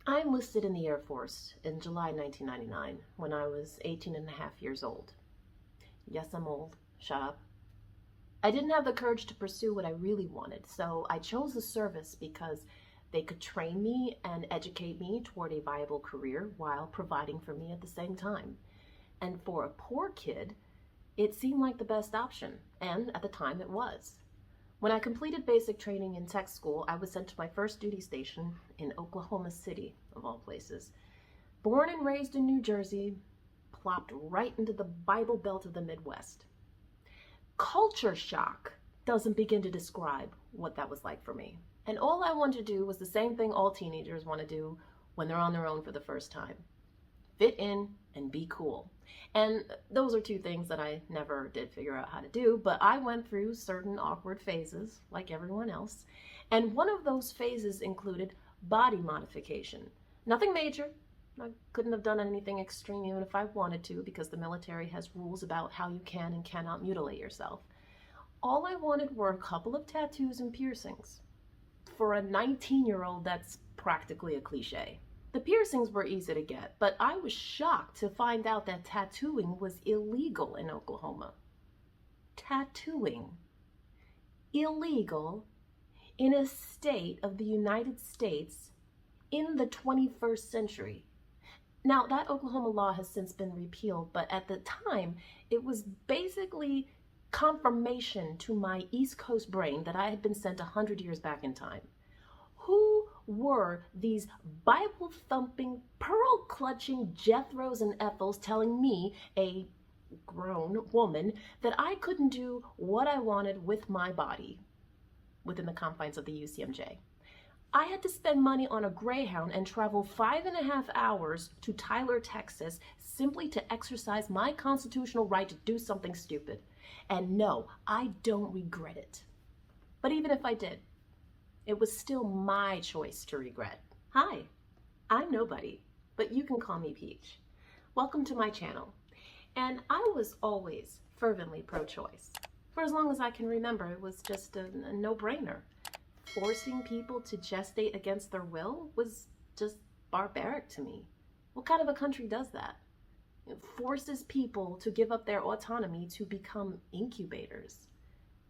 I enlisted in the Air Force in July 1999 when I was 18 and a half years old. Yes, I'm old. Shut up. I didn't have the courage to pursue what I really wanted, so I chose the service because they could train me and educate me toward a viable career while providing for me at the same time. And for a poor kid, it seemed like the best option, and at the time it was. When I completed basic training in tech school, I was sent to my first duty station in Oklahoma City, of all places. Born and raised in New Jersey, plopped right into the Bible Belt of the Midwest. Culture shock doesn't begin to describe what that was like for me. And all I wanted to do was the same thing all teenagers want to do when they're on their own for the first time. Fit in and be cool. And those are two things that I never did figure out how to do, but I went through certain awkward phases like everyone else. And one of those phases included body modification. Nothing major. I couldn't have done anything extreme even if I wanted to, because the military has rules about how you can and cannot mutilate yourself. All I wanted were a couple of tattoos and piercings. For a 19-year-old, that's practically a cliche. The piercings were easy to get, but I was shocked to find out that tattooing was illegal in Oklahoma. Tattooing. Illegal in a state of the United States in the 21st century. Now, that Oklahoma law has since been repealed, but at the time, it was basically confirmation to my East Coast brain that I had been sent 100 years back in time. Who were these Bible-thumping, pearl-clutching Jethros and Ethels telling me, a grown woman, that I couldn't do what I wanted with my body within the confines of the UCMJ? I had to spend money on a Greyhound and travel 5.5 hours to Tyler, Texas, simply to exercise my constitutional right to do something stupid. And no, I don't regret it. But even if I did, it was still my choice to regret. Hi, I'm nobody, but you can call me Peach. Welcome to my channel. And I was always fervently pro-choice. For as long as I can remember, it was just a no-brainer. Forcing people to gestate against their will was just barbaric to me. What kind of a country does that? It forces people to give up their autonomy to become incubators.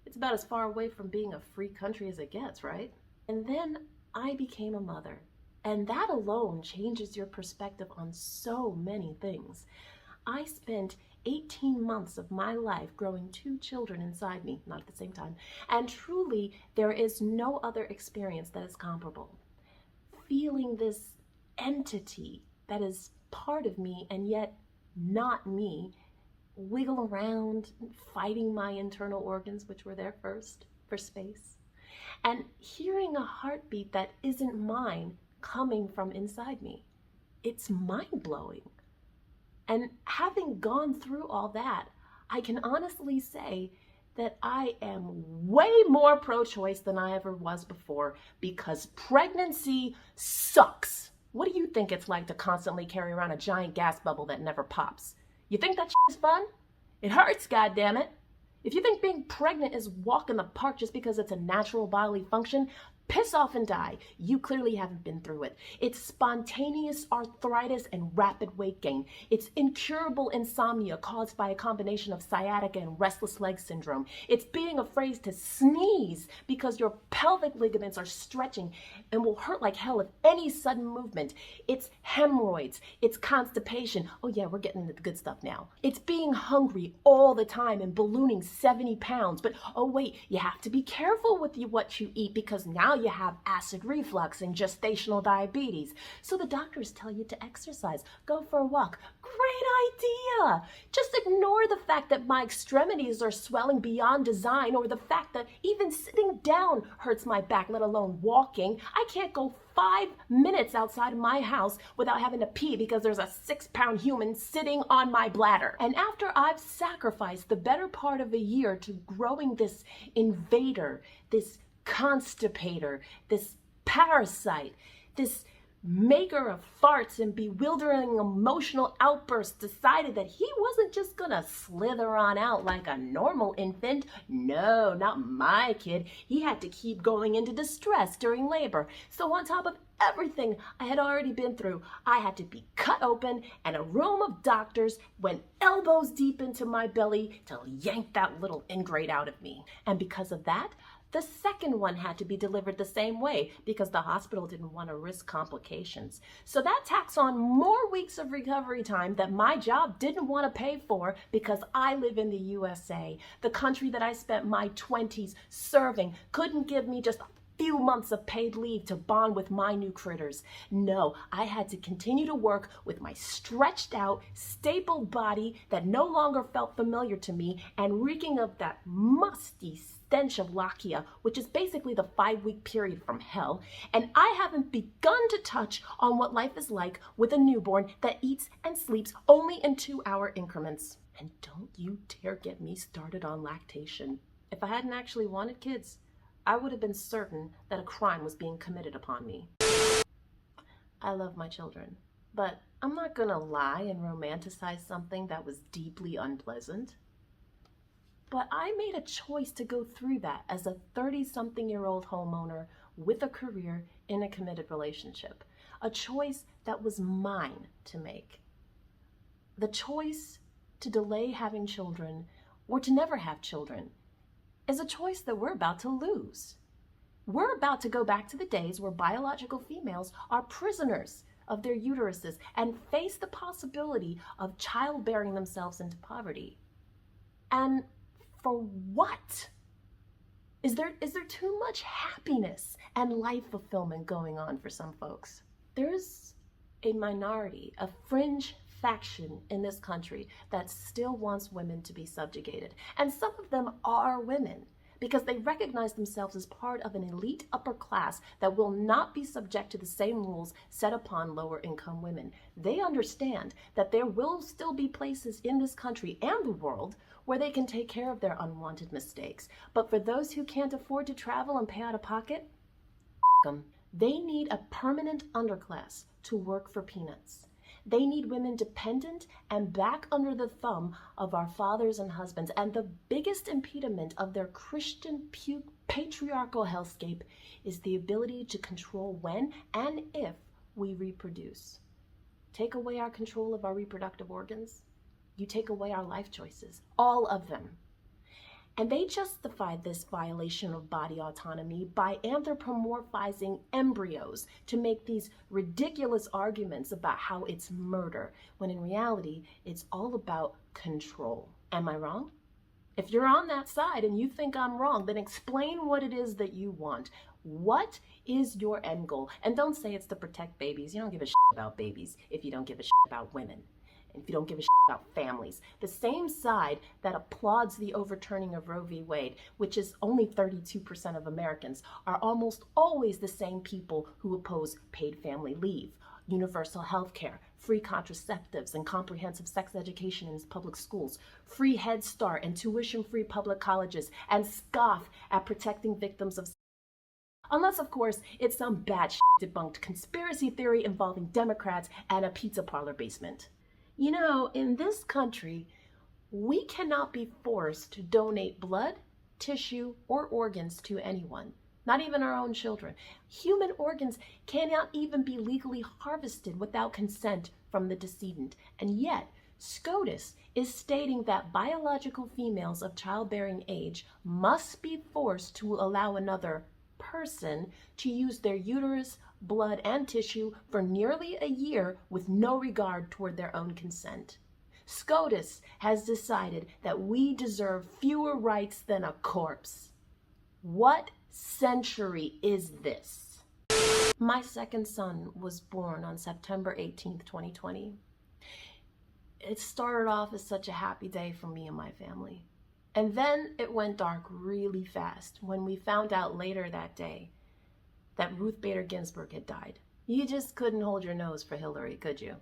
It's about as far away from being a free country as it gets, right? And then I became a mother, and that alone changes your perspective on so many things. I spent 18 months of my life growing 2 children inside me, not at the same time, and truly there is no other experience that is comparable. Feeling this entity that is part of me and yet not me, wiggle around, fighting my internal organs, which were there first, for space, and hearing a heartbeat that isn't mine coming from inside me. It's mind-blowing. And having gone through all that, I can honestly say that I am way more pro-choice than I ever was before, because pregnancy sucks. What do you think it's like to constantly carry around a giant gas bubble that never pops? You think that is fun? It hurts, goddammit. If you think being pregnant is walk in the park just because it's a natural bodily function, piss off and die. You clearly haven't been through it. It's spontaneous arthritis and rapid weight gain. It's incurable insomnia caused by a combination of sciatica and restless leg syndrome. It's being afraid to sneeze because your pelvic ligaments are stretching and will hurt like hell at any sudden movement. It's hemorrhoids. It's constipation. Oh yeah, we're getting into the good stuff now. It's being hungry all the time and ballooning 70 pounds. But oh wait, you have to be careful with what you eat, because now you have acid reflux and gestational diabetes. So the doctors tell you to exercise, go for a walk. Great idea. Just ignore the fact that my extremities are swelling beyond design, or the fact that even sitting down hurts my back, let alone walking. I can't go 5 minutes outside of my house without having to pee because there's a 6-pound human sitting on my bladder. And after I've sacrificed the better part of a year to growing this invader, this constipator, this parasite, this maker of farts and bewildering emotional outbursts, decided that he wasn't just gonna slither on out like a normal infant. No, not my kid. He had to keep going into distress during labor. So on top of everything I had already been through, I had to be cut open and a room of doctors went elbows deep into my belly to yank that little ingrate out of me. And because of that, the second one had to be delivered the same way because the hospital didn't want to risk complications. So that tacks on more weeks of recovery time that my job didn't want to pay for because I live in the USA. The country that I spent my 20s serving couldn't give me just few months of paid leave to bond with my new critters. No, I had to continue to work with my stretched out, stapled body that no longer felt familiar to me and reeking of that musty stench of lachia, which is basically the 5-week period from hell. And I haven't begun to touch on what life is like with a newborn that eats and sleeps only in 2-hour increments. And don't you dare get me started on lactation. If I hadn't actually wanted kids, I would have been certain that a crime was being committed upon me. I love my children, but I'm not gonna lie and romanticize something that was deeply unpleasant. But I made a choice to go through that as a 30-something-year-old homeowner with a career in a committed relationship. A choice that was mine to make. The choice to delay having children or to never have children is a choice that we're about to lose. We're about to go back to the days where biological females are prisoners of their uteruses and face the possibility of childbearing themselves into poverty. And for what? Is there too much happiness and life fulfillment going on for some folks? There's a minority, a fringe faction in this country that still wants women to be subjugated. And some of them are women because they recognize themselves as part of an elite upper class that will not be subject to the same rules set upon lower income women. They understand that there will still be places in this country and the world where they can take care of their unwanted mistakes. But for those who can't afford to travel and pay out of pocket, them. They need a permanent underclass to work for peanuts. They need women dependent and back under the thumb of our fathers and husbands. And the biggest impediment of their Christian patriarchal hellscape is the ability to control when and if we reproduce. Take away our control of our reproductive organs, you take away our life choices, all of them. And they justified this violation of body autonomy by anthropomorphizing embryos to make these ridiculous arguments about how it's murder, when in reality, it's all about control. Am I wrong? If you're on that side and you think I'm wrong, then explain what it is that you want. What is your end goal? And don't say it's to protect babies. You don't give a shit about babies if you don't give a shit about women. If you don't give a shit about families. The same side that applauds the overturning of Roe v. Wade, which is only 32% of Americans, are almost always the same people who oppose paid family leave, universal health care, free contraceptives and comprehensive sex education in public schools, free Head Start and tuition-free public colleges, and scoff at protecting victims of unless, of course, it's some bad debunked conspiracy theory involving Democrats and a pizza parlor basement. You know, in this country, we cannot be forced to donate blood, tissue, or organs to anyone, not even our own children. Human organs cannot even be legally harvested without consent from the decedent. And yet, SCOTUS is stating that biological females of childbearing age must be forced to allow another person to use their uterus, blood, and tissue for nearly a year with no regard toward their own consent. SCOTUS has decided that we deserve fewer rights than a corpse. What century is this? My second son was born on September 18th, 2020. It started off as such a happy day for me and my family. And then it went dark really fast when we found out later that day that Ruth Bader Ginsburg had died. You just couldn't hold your nose for Hillary, could you?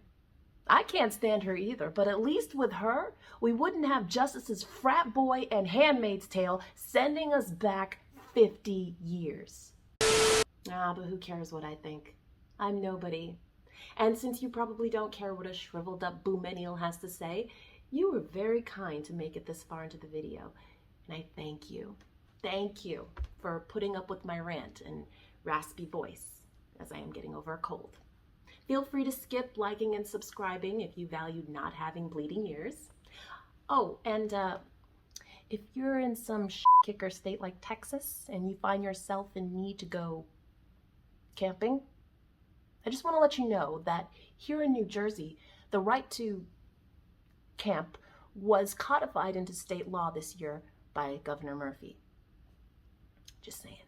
I can't stand her either, but at least with her, we wouldn't have Justice's frat boy and Handmaid's Tale sending us back 50 years. But who cares what I think? I'm nobody. And since you probably don't care what a shriveled up boomenial has to say, you were very kind to make it this far into the video. And I thank you. Thank you for putting up with my rant and raspy voice as I am getting over a cold. Feel free to skip liking and subscribing if you value not having bleeding ears. Oh, and if you're in some kicker state like Texas and you find yourself in need to go camping, I just want to let you know that here in New Jersey, the right to camp was codified into state law this year by Governor Murphy. Just saying.